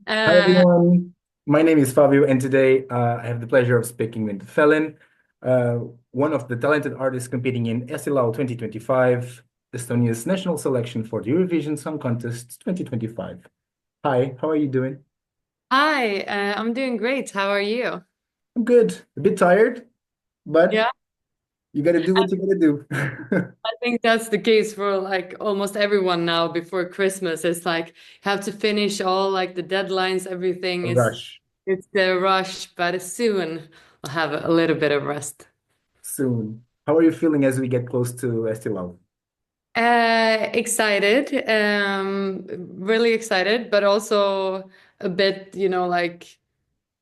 Hi Uh, everyone, my name is Fábio, and today I have the pleasure of speaking with Felin, uh, one of the talented artists competing in Eesti Laul 2025, Estonia's national selection for the Eurovision Song Contest 2025. Hi, how are you doing? Hi, I'm doing great. How are you? I'm good, a bit tired, but Yeah, you gotta do I what you gotta do. I think that's the case for like almost everyone now before Christmas. It's like have to finish all like the deadlines, everything A is rush it's the rush, but soon I'll have a little bit of rest. soon. How are you feeling as we get close to Eesti Laul? Excited, really excited, but also a bit, like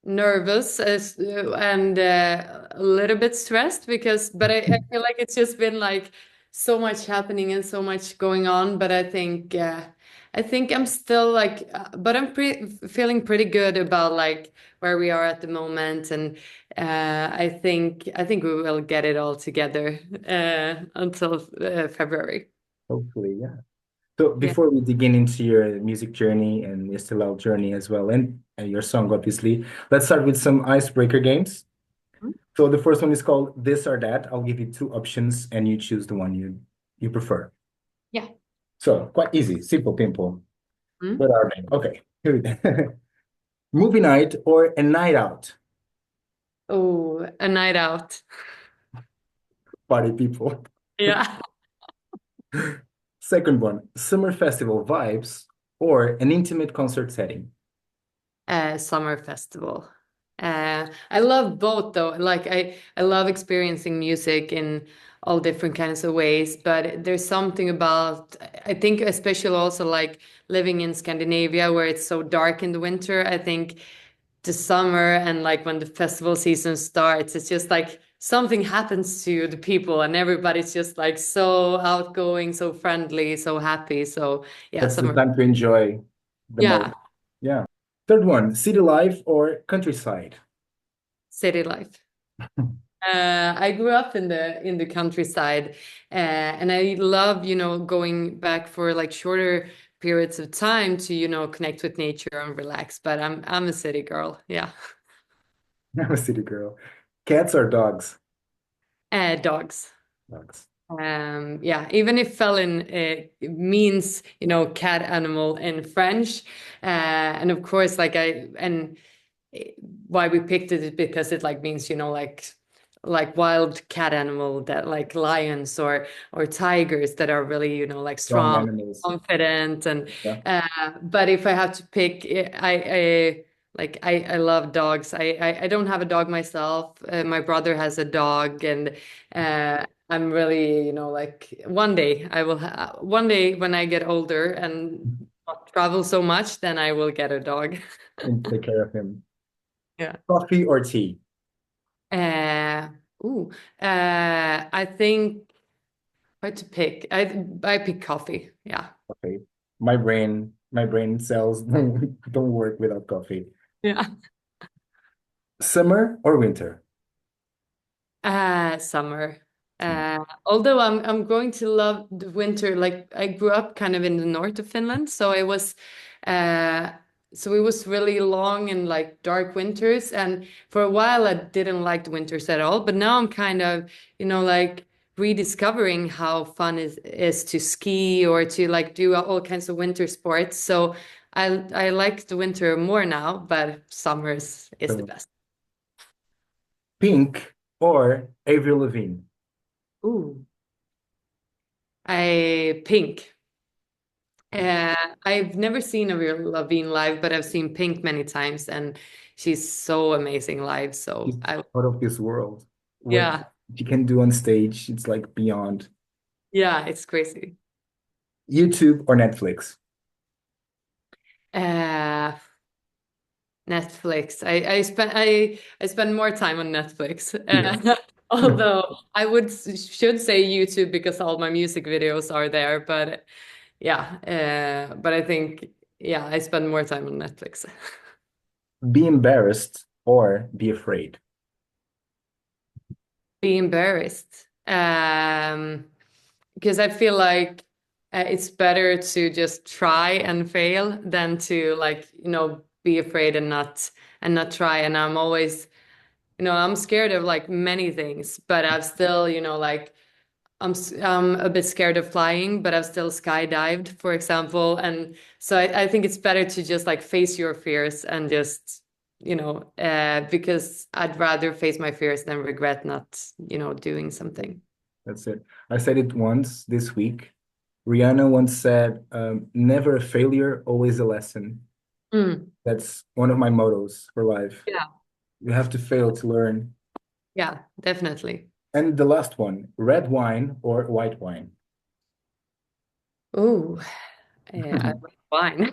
nervous and a little bit stressed because but I feel like it's just been like so much happening and so much going on, but I think I'm still like but I'm feeling pretty good about like where we are at the moment, and I think we will get it all together until February. Hopefully, yeah. So Yeah. before we begin into your music journey and your still out journey as well, and your song, obviously, let's start with some icebreaker games. So the first one is called This or That. I'll give you two options, and you choose the one you prefer. Yeah. So quite easy, simple, pimple. Mm. What are they? Okay, here we go. Movie night or a night out? Oh, a night out. Party people. Yeah. Second one, summer festival vibes or an intimate concert setting. Summer festival. I love both though. Like I love experiencing music in all different kinds of ways, but there's something about I think especially also like living in Scandinavia where it's so dark in the winter. I think the summer and like when the festival season starts, it's just like something happens to the people and everybody's just like so outgoing, so friendly, so happy. So yeah, That's the summer. time to enjoy the most. Yeah, Yeah. Third one, city life or countryside. city life. I grew up in the countryside, and I love, going back for like shorter periods of time to, connect with nature and relax. But I'm a city girl. Yeah. I'm a city girl. Cats or dogs? Dogs. Dogs. Yeah, even if Felin means, cat animal in French, and of course, like eh, why we picked it is because it like means, like wild cat animal that like lions or tigers that are really, like Strong strong, animals. confident, and Yeah. but if I have to pick, I love dogs. I don't have a dog myself. My brother has a dog, and I'm really, like one day when I get older and not travel so much, then I will get a dog. And take care of him. Yeah. Coffee or tea? Uh, ooh, I think what to pick. I pick coffee. Yeah. Okay. My brain cells don't work without coffee. Yeah. Summer or winter? Summer. Summer. Although I'm going to love the winter. Like I grew up kind of in the north of Finland, uh, so it was really long and like dark winters. And for a while, I didn't like the winters at all. But now I'm kind of, like rediscovering how fun is to ski or to like do all kinds of winter sports. So I like the winter more now, but summers is the So best. Pink or Avril Lavigne? Ooh. I Pink. Uh, I've never seen Avril Lavigne live, but I've seen Pink many times, and she's so amazing live. She's So I, out of this world. What yeah, she can do on stage, it's like beyond. yeah, it's crazy. YouTube or Netflix? Uh, Netflix. I spend more time on Netflix. Yeah. Although I should say YouTube because all my music videos are there, but yeah, but I think yeah, I spend more time on Netflix. Be embarrassed or be afraid. Be embarrassed. Because I feel like it's better to just try and fail than to like, be afraid and not try. And I'm always, I'm scared of like many things, but I've still, like I'm a bit scared of flying, but I've still skydived, for example. And so I think it's better to just like face your fears and just, because I'd rather face my fears than regret not, doing something. That's it. I said it once this week. Rihanna once said, never a failure, always a lesson. Mm. That's one of my mottos for life. Yeah. You have to fail to learn. Yeah, definitely. And the last one, red wine or white wine? Oh, I like wine.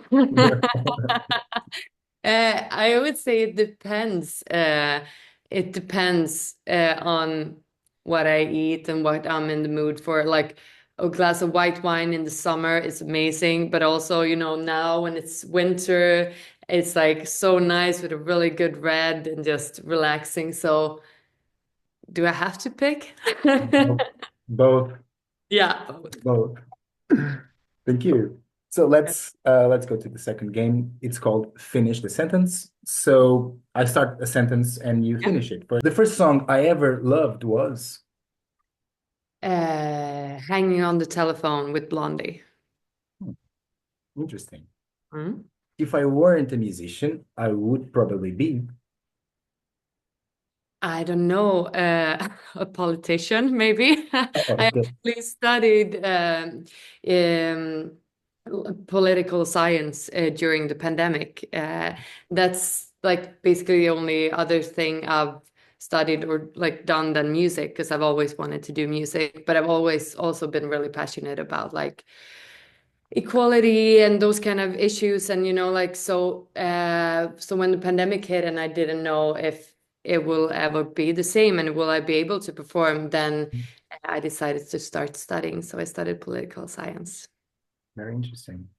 I would say it depends. It depends on what I eat and what I'm in the mood for. Like a glass of white wine in the summer is amazing, but also, now when it's winter, it's like so nice with a really good red and just relaxing. So, do I have to pick? Both, Yeah. both. Thank you. So let's go to the second game. It's called Finish the Sentence. So I start a sentence and you Yeah. finish it. The first song I ever loved was Hanging on the Telephone with Blondie. interesting. Hmm? If I weren't a musician, I would probably be. I don't know, a politician, maybe. I Okay. actually studied political science during the pandemic. That's like basically the only other thing I've studied or like done than music, because I've always wanted to do music, but I've always also been really passionate about like equality and those kind of issues. And like so when the pandemic hit and I didn't know if it will ever be the same and will I be able to perform, then I decided to start studying, so I studied political science. Very interesting.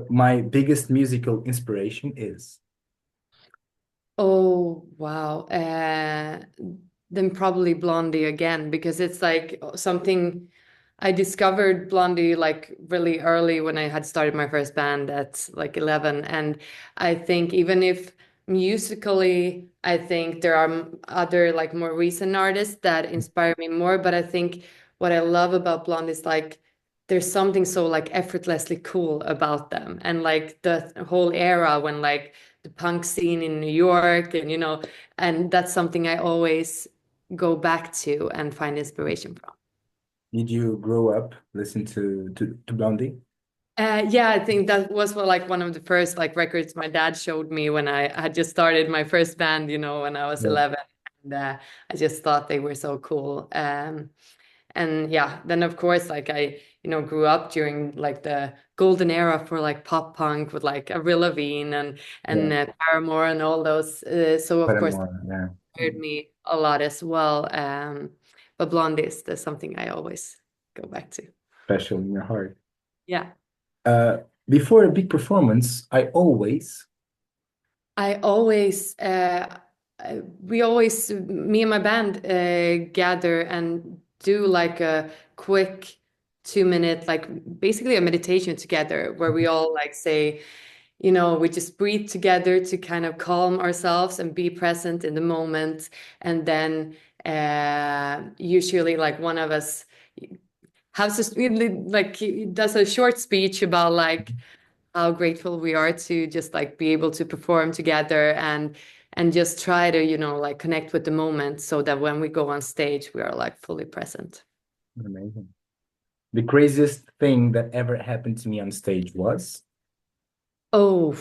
My biggest musical inspiration is. Oh, wow. Then probably Blondie again, because it's like something I discovered Blondie like really early when I had started my first band at like 11. And I think even if musically, I think there are other like more recent artists that inspire me more. But I think what I love about Blondie is like there's something so like effortlessly cool about them. And like the whole era when like the punk scene in New York and and that's something I always go back to and find inspiration from. Did you grow up listen to Blondie? Yeah, I think that was like one of the first like records my dad showed me when I had just started my first band, when I was Yeah. 11. And I just thought they were so cool. And yeah, then of course, like I, grew up during like the golden era for like pop punk with like Avril Lavigne and Yeah. Paramore and all those. So of But course, more, yeah. inspired me a lot as well. But Blondie is something I always go back to. Special in your heart. Yeah. Uh, Before a big performance, I always, we always, me and my band gather and do like a quick 2 minute, like basically a meditation together where we all like say, we just breathe together to kind of calm ourselves and be present in the moment. And then usually like one of us has this really like he does a short speech about like how grateful we are to just like be able to perform together and just try to like connect with the moment so that when we go on stage we are like fully present. amazing. The craziest thing that ever happened to me on stage was. Oh,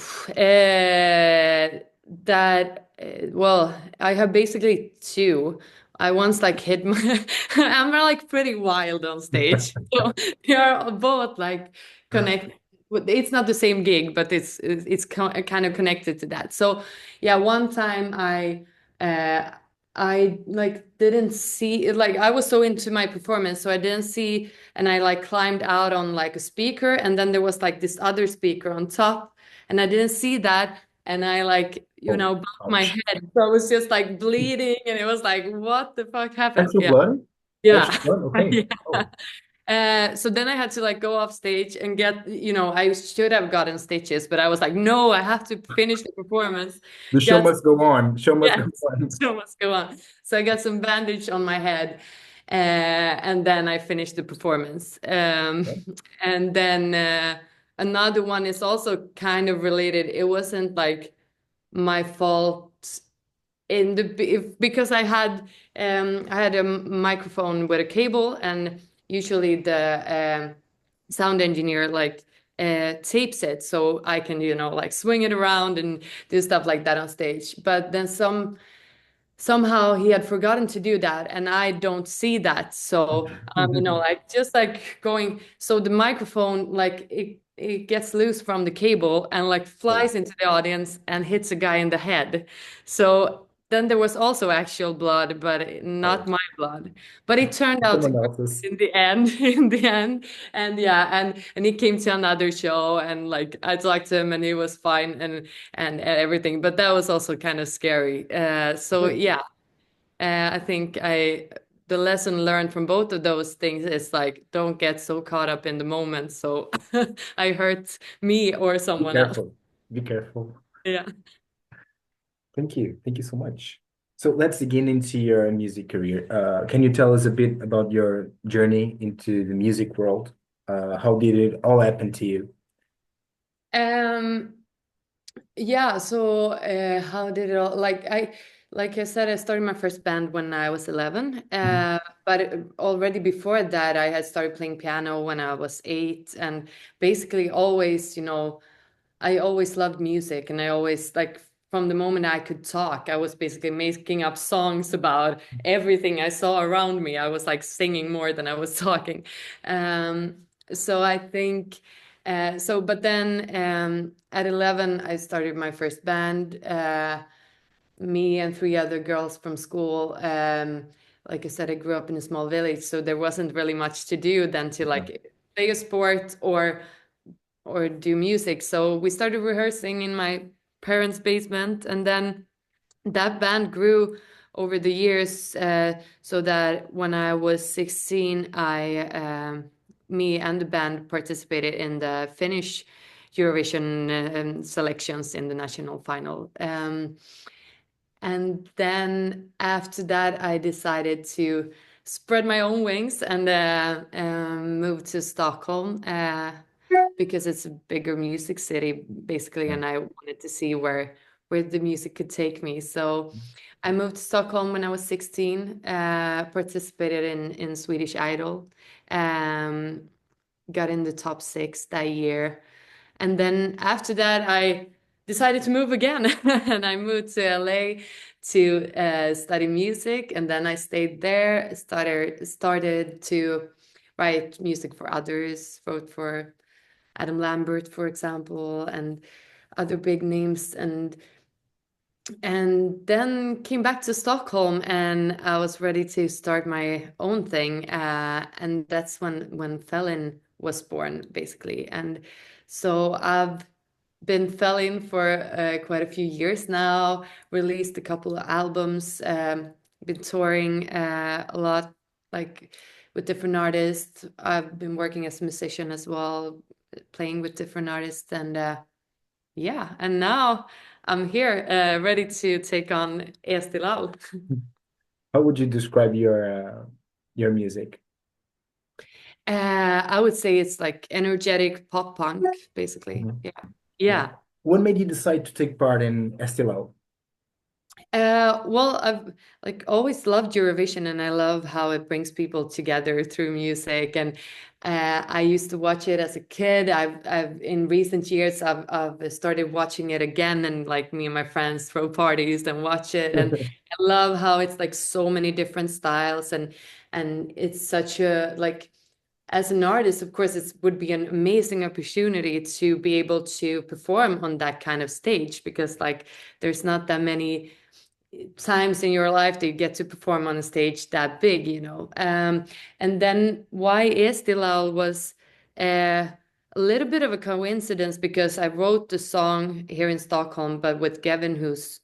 that well, I have basically two. I once like hit my I'm like pretty wild on stage. So they are both like connected. It's not the same gig, but it's kind of connected to that. So yeah, one time I like didn't see like I was so into my performance, so I didn't see, and I like climbed out on like a speaker, and then there was like this other speaker on top, and I didn't see that, and I like Oh, bumped my ouch. head, so I was just like bleeding, and it was like, what the fuck happened? Actual Yeah, blood? yeah, Actual blood? Okay. yeah. Oh, So then I had to like go off stage and get, I should have gotten stitches, but I was like, no, I have to finish the performance. The show Get must go on. Show must Yes, go on. show must go on. So I got some bandage on my head, and then I finished the performance. And then another one is also kind of related. It wasn't like my fault because I had a microphone with a cable, and usually the sound engineer like tapes it so I can like swing it around and do stuff like that on stage. But then somehow he had forgotten to do that, and I don't see that. So like just like going, so the microphone like it gets loose from the cable and like flies into the audience and hits a guy in the head. So then there was also actual blood, but not Oh, my blood. But it turned out to someone be else's. in the end, in the end. And yeah, and he came to another show, and like I talked to him and he was fine and everything. But that was also kind of scary. So Yeah. yeah, I think the lesson learned from both of those things is like don't get so caught up in the moment. So I hurt me or Be someone else. careful. Be careful. Yeah. Thank you. Thank you so much. So let's begin into your music career. Can you tell us a bit about your journey into the music world? How did it all happen to you? Um, yeah, so how did it all like I said, I started my first band when I was 11. Mhm. But already before that I had started playing piano when I was 8, and basically always, I always loved music, and I always like from the moment I could talk, I was basically making up songs about everything I saw around me. I was like singing more than I was talking. So I think but then at 11 I started my first band. Me and 3 other girls from school. Like I said, I grew up in a small village, so there wasn't really much to do than to Yeah. like play a sport or do music. So we started rehearsing in my parents' basement, and then that band grew over the years, so that when I was 16, me and the band participated in the Finnish Eurovision selections in the national final. And then after that, I decided to spread my own wings and move to Stockholm because it's a bigger music city, basically, and I wanted to see where the music could take me. So I moved to Stockholm when I was 16, participated in Swedish Idol, um, got in the top 6 that year. And then after that, I decided to move again and I moved to LA to study music. And then I stayed there, started to write music for others, wrote for Adam Lambert, for example, and other big names. And then came back to Stockholm, and I was ready to start my own thing. And that's when Felin was born, basically. And so I've been Felin for quite a few years now, released a couple of albums, been touring a lot, like with different artists. I've been working as a musician as well, playing with different artists, and yeah, and now I'm here, ready to take on Eesti Laul. How would you describe your music? I would say it's like energetic pop punk, basically. Mhm. Yeah. Yeah. Yeah. What made you decide to take part in Eesti Laul? Well, I've like always loved Eurovision, and I love how it brings people together through music. And I used to watch it as a kid. I've in recent years I've started watching it again, and like me and my friends throw parties and watch it. And I love how it's like so many different styles, and it's such a like as an artist, of course, it would be an amazing opportunity to be able to perform on that kind of stage because like there's not that many times in your life that you get to perform on a stage that big, and then why Estilal was a little bit of a coincidence because I wrote the song here in Stockholm, but with Gavin, who's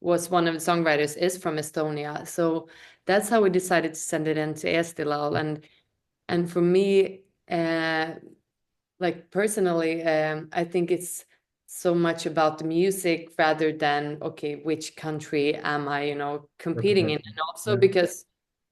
was one of the songwriters, is from Estonia. So that's how we decided to send it into Estilal. And And for me, like personally, I think it's so much about the music rather than, okay, which country am I, competing in? Representing. And also Yeah. because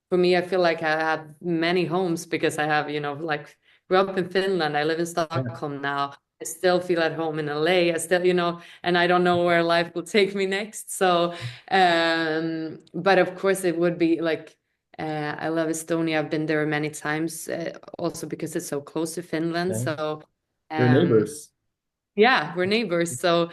for me, I feel like I have many homes because I have, like grew up in Finland. I live in Yeah. Stockholm now. I still feel at home in LA. I still, and I don't know where life will take me next. So, but of course, it would be like, I love Estonia. I've been there many times, also because it's so close to Finland. Okay. So, Your um, neighbors. yeah, we're neighbors. So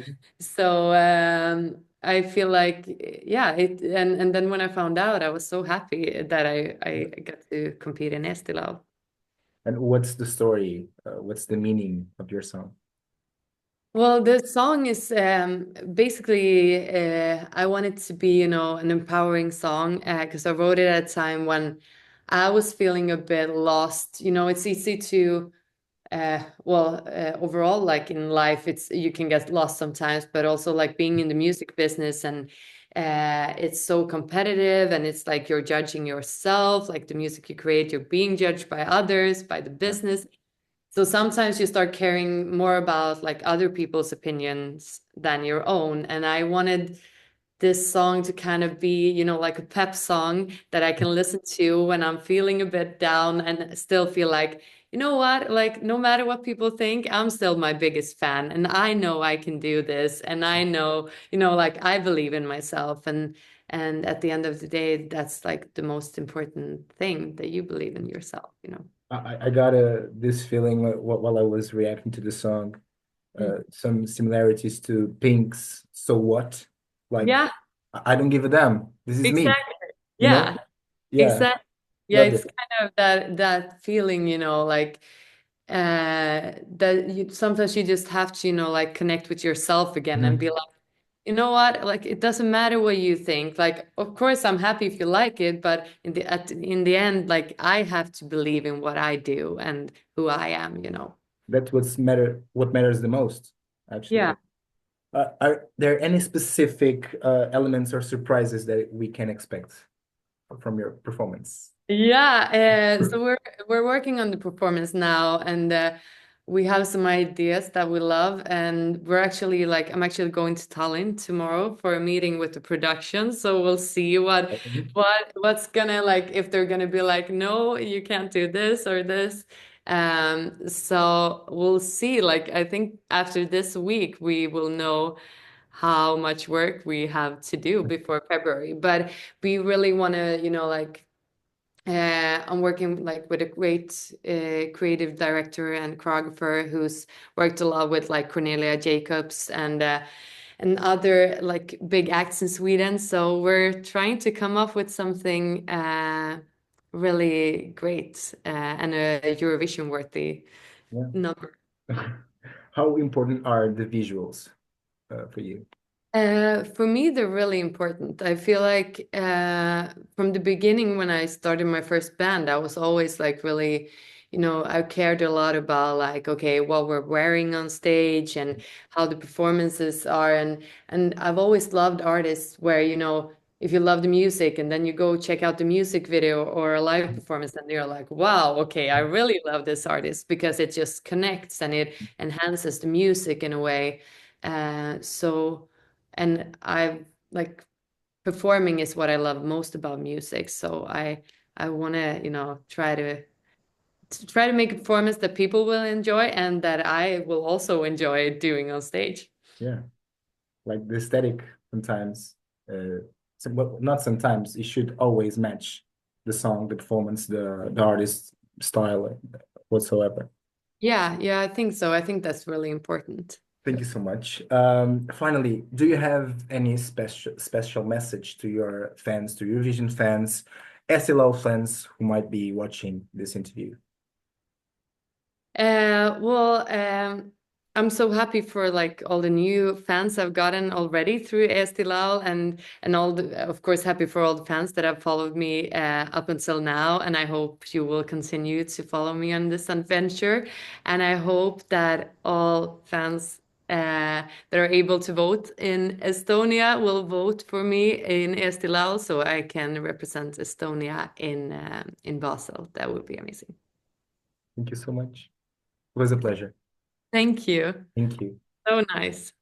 I feel like yeah, and then when I found out, I was so happy that I got to compete in Eesti Laul. And what's the story? What's the meaning of your song? Well, the song is basically I want it to be, an empowering song because I wrote it at a time when I was feeling a bit lost. It's easy to overall, like in life, it's you can get lost sometimes, but also like being in the music business and it's so competitive and it's like you're judging yourself, like the music you create, you're being judged by others, by the Yeah. business. So sometimes you start caring more about like other people's opinions than your own. And I wanted this song to kind of be, like a pep song that I can listen to when I'm feeling a bit down and still feel like, you know what, like no matter what people think, I'm still my biggest fan and I know I can do this and I know, like I believe in myself and at the end of the day, that's like the most important thing that you believe in yourself. I got this feeling while I was reacting to the song, Mm. some similarities to Pink's "So What," like Yeah, I don't give a damn. This is me, exactly. you know? Yeah, Yeah, exactly. Yeah, loved it's it. kind of that feeling, like that you sometimes you just have to, like connect with yourself again and be Mhm. like, you know what? Like it doesn't matter what you think. Like, of course, I'm happy if you like it, but in the end, like I have to believe in what I do and who I am. That's what matters the most, actually. Yeah. Are there any specific elements or surprises that we can expect from your performance? Yeah, so we're working on the performance now, and we have some ideas that we love, and we're actually like I'm actually going to Tallinn tomorrow for a meeting with the production, so we'll see what's gonna like if they're gonna be like, no, you can't do this or this. So we'll see. Like I think after this week we will know how much work we have to do before February, but we really want to, like I'm working like with a great creative director and choreographer who's worked a lot with like Cornelia Jacobs and other like big acts in Sweden. So we're trying to come up with something really great and a Eurovision worthy Yeah. number. How important are the visuals for you? For me, they're really important. I feel like from the beginning, when I started my first band, I was always like really, I cared a lot about like, okay, what we're wearing on stage and how the performances are. And I've always loved artists where, if you love the music and then you go check out the music video or a live performance, and you're like, wow, okay, I really love this artist because it just connects and it enhances the music in a way. So and I like performing is what I love most about music. So I want to, try to make a performance that people will enjoy and that I will also enjoy doing on stage. Yeah, like the aesthetic sometimes, uh, well, not sometimes, it should always match the song, the performance, the artist style whatsoever. Yeah, yeah, I think so. I think that's really important. Thank you so much. Finally, do you have any special message to your fans, to Eurovision fans, SLO fans who might be watching this interview? Well, I'm so happy for like all the new fans I've gotten already through Eesti Laul and all of course happy for all the fans that have followed me up until now, and I hope you will continue to follow me on this adventure, and I hope that all fans that are able to vote in Estonia will vote for me in Eesti Laul so I can represent Estonia in Basel. That would be amazing. Thank you so much. It was a pleasure. Thank you. Thank you. So nice.